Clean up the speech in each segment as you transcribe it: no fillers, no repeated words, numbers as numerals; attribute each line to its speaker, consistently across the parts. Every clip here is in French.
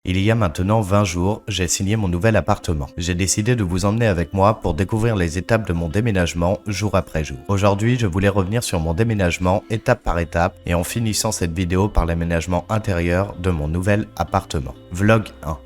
Speaker 1: Il y a maintenant 20 jours, j'ai signé mon nouvel appartement. J'ai décidé de vous emmener avec moi pour découvrir les étapes de mon déménagement jour après jour. Aujourd'hui, je voulais revenir sur mon déménagement étape par étape et en finissant cette vidéo par l'aménagement intérieur de mon nouvel appartement. Vlog 1.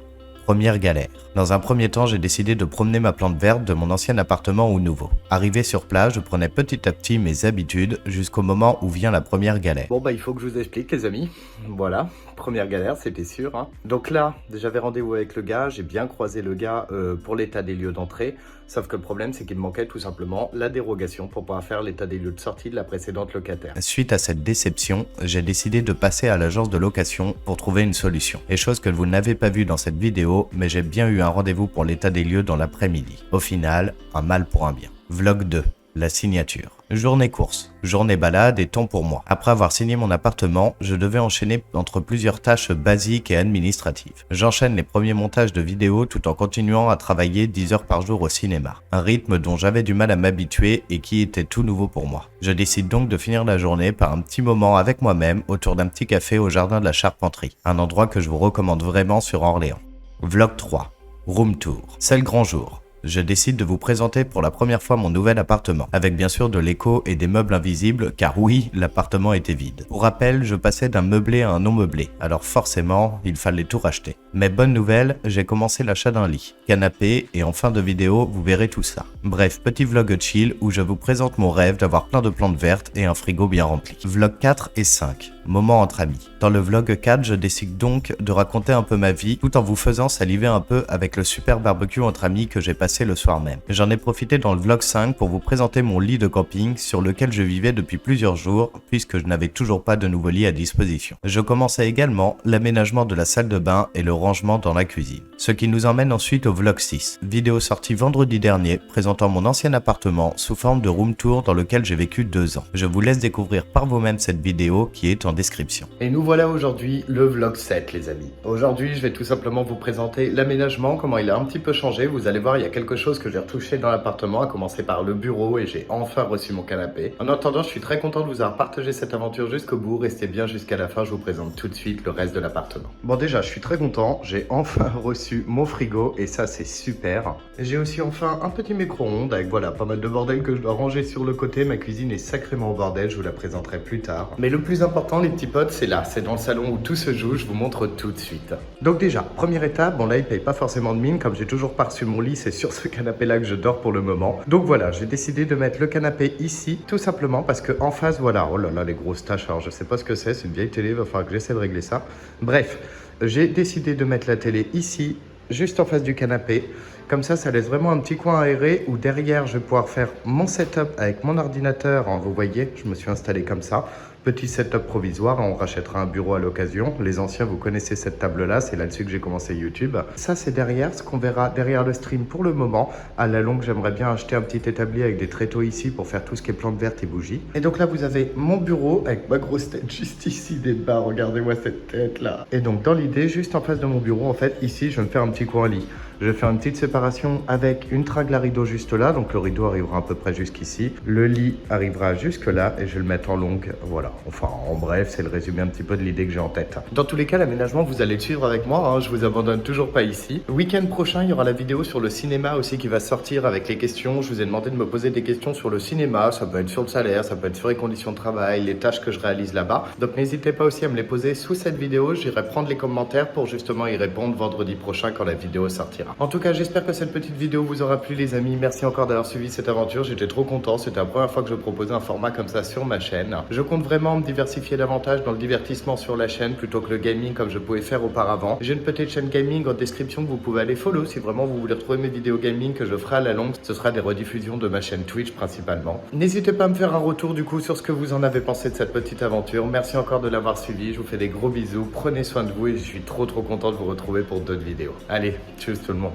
Speaker 1: Première galère. Dans un premier temps, j'ai décidé de promener ma plante verte de mon ancien appartement au nouveau. Arrivé sur place, je prenais petit à petit mes habitudes jusqu'au moment où vient la première galère.
Speaker 2: Bon il faut que je vous explique les amis. Voilà, première galère, c'était sûr. Hein. Donc là, j'avais rendez-vous avec le gars, j'ai bien croisé le gars pour l'état des lieux d'entrée. Sauf que le problème, c'est qu'il me manquait tout simplement la dérogation pour pouvoir faire l'état des lieux de sortie de la précédente locataire.
Speaker 1: Suite à cette déception, j'ai décidé de passer à l'agence de location pour trouver une solution. Et chose que vous n'avez pas vue dans cette vidéo, mais j'ai bien eu un rendez-vous pour l'état des lieux dans l'après-midi. Au final, un mal pour un bien. Vlog 2. La signature. Journée course, journée balade et temps pour moi. Après avoir signé mon appartement, je devais enchaîner entre plusieurs tâches basiques et administratives. J'enchaîne les premiers montages de vidéos tout en continuant à travailler 10 heures par jour au cinéma. Un rythme dont j'avais du mal à m'habituer et qui était tout nouveau pour moi. Je décide donc de finir la journée par un petit moment avec moi-même autour d'un petit café au jardin de la Charpenterie. Un endroit que je vous recommande vraiment sur Orléans. Vlog 3. Room tour. C'est le grand jour. Je décide de vous présenter pour la première fois mon nouvel appartement, avec bien sûr de l'écho et des meubles invisibles, car oui, l'appartement était vide. Pour rappel, je passais d'un meublé à un non meublé, alors forcément, il fallait tout racheter. Mais bonne nouvelle, j'ai commencé l'achat d'un lit, canapé, et en fin de vidéo, vous verrez tout ça. Bref, petit vlog chill où je vous présente mon rêve d'avoir plein de plantes vertes et un frigo bien rempli. Vlog 4 et 5. Moment entre amis. Dans le vlog 4, je décide donc de raconter un peu ma vie, tout en vous faisant saliver un peu avec le super barbecue entre amis que j'ai passé le soir même. J'en ai profité dans le vlog 5 pour vous présenter mon lit de camping sur lequel je vivais depuis plusieurs jours puisque je n'avais toujours pas de nouveau lit à disposition. Je commençais également l'aménagement de la salle de bain et le rangement dans la cuisine. Ce qui nous emmène ensuite au vlog 6, vidéo sortie vendredi dernier présentant mon ancien appartement sous forme de room tour dans lequel j'ai vécu 2 ans. Je vous laisse découvrir par vous-même cette vidéo qui est en description.
Speaker 2: Et nous voilà aujourd'hui le vlog 7 les amis. Aujourd'hui je vais tout simplement vous présenter l'aménagement, comment il a un petit peu changé. Vous allez voir, il y a quelque chose que j'ai retouché dans l'appartement, à commencer par le bureau, et j'ai enfin reçu mon canapé. En attendant, je suis très content de vous avoir partagé cette aventure jusqu'au bout. Restez bien jusqu'à la fin, je vous présente tout de suite le reste de l'appartement. Bon déjà, je suis très content, j'ai enfin reçu mon frigo et ça c'est super. J'ai aussi enfin un petit micro-ondes avec voilà pas mal de bordel que je dois ranger sur le côté. Ma cuisine est sacrément au bordel, je vous la présenterai plus tard. Mais le plus important les petits potes, c'est là, c'est dans le salon où tout se joue, je vous montre tout de suite. Donc déjà, première étape, bon là il paye pas forcément de mine, comme j'ai toujours pas reçu mon lit, c'est sur ce canapé là que je dors pour le moment. Donc voilà, j'ai décidé de mettre le canapé ici, tout simplement parce que en face, voilà, oh là là les grosses taches, alors je sais pas ce que c'est une vieille télé, il va falloir que j'essaie de régler ça. Bref, j'ai décidé de mettre la télé ici, juste en face du canapé. Comme ça laisse vraiment un petit coin aéré où derrière, je vais pouvoir faire mon setup avec mon ordinateur. Vous voyez, je me suis installé comme ça. Petit setup provisoire, on rachètera un bureau à l'occasion. Les anciens, vous connaissez cette table-là, c'est là-dessus que j'ai commencé YouTube. Ça, c'est derrière, ce qu'on verra derrière le stream pour le moment. À la longue, j'aimerais bien acheter un petit établi avec des tréteaux ici pour faire tout ce qui est plantes vertes et bougies. Et donc là, vous avez mon bureau avec ma grosse tête juste ici des bas. Regardez-moi cette tête-là. Et donc, dans l'idée, juste en face de mon bureau, en fait, ici, je vais me faire un petit coin lit. Je vais faire une petite séparation avec une tragle à rideau juste là. Donc le rideau arrivera à peu près jusqu'ici. Le lit arrivera jusque là et je vais le mettre en longue. Voilà. Enfin, en bref, c'est le résumé un petit peu de l'idée que j'ai en tête. Dans tous les cas, l'aménagement, vous allez le suivre avec moi. Hein. Je vous abandonne toujours pas ici. Le week-end prochain, il y aura la vidéo sur le cinéma aussi qui va sortir avec les questions. Je vous ai demandé de me poser des questions sur le cinéma. Ça peut être sur le salaire, ça peut être sur les conditions de travail, les tâches que je réalise là-bas. Donc n'hésitez pas aussi à me les poser sous cette vidéo. J'irai prendre les commentaires pour justement y répondre vendredi prochain quand la vidéo sortira. En tout cas, j'espère que cette petite vidéo vous aura plu les amis. Merci encore d'avoir suivi cette aventure. J'étais trop content. C'était la première fois que je proposais un format comme ça sur ma chaîne. Je compte vraiment me diversifier davantage dans le divertissement sur la chaîne plutôt que le gaming comme je pouvais faire auparavant. J'ai une petite chaîne gaming en description que vous pouvez aller follow si vraiment vous voulez retrouver mes vidéos gaming que je ferai à la longue. Ce sera des rediffusions de ma chaîne Twitch principalement. N'hésitez pas à me faire un retour du coup sur ce que vous en avez pensé de cette petite aventure. Merci encore de l'avoir suivi. Je vous fais des gros bisous. Prenez soin de vous et je suis trop content de vous retrouver pour d'autres vidéos. Allez, tchuss tout le monde.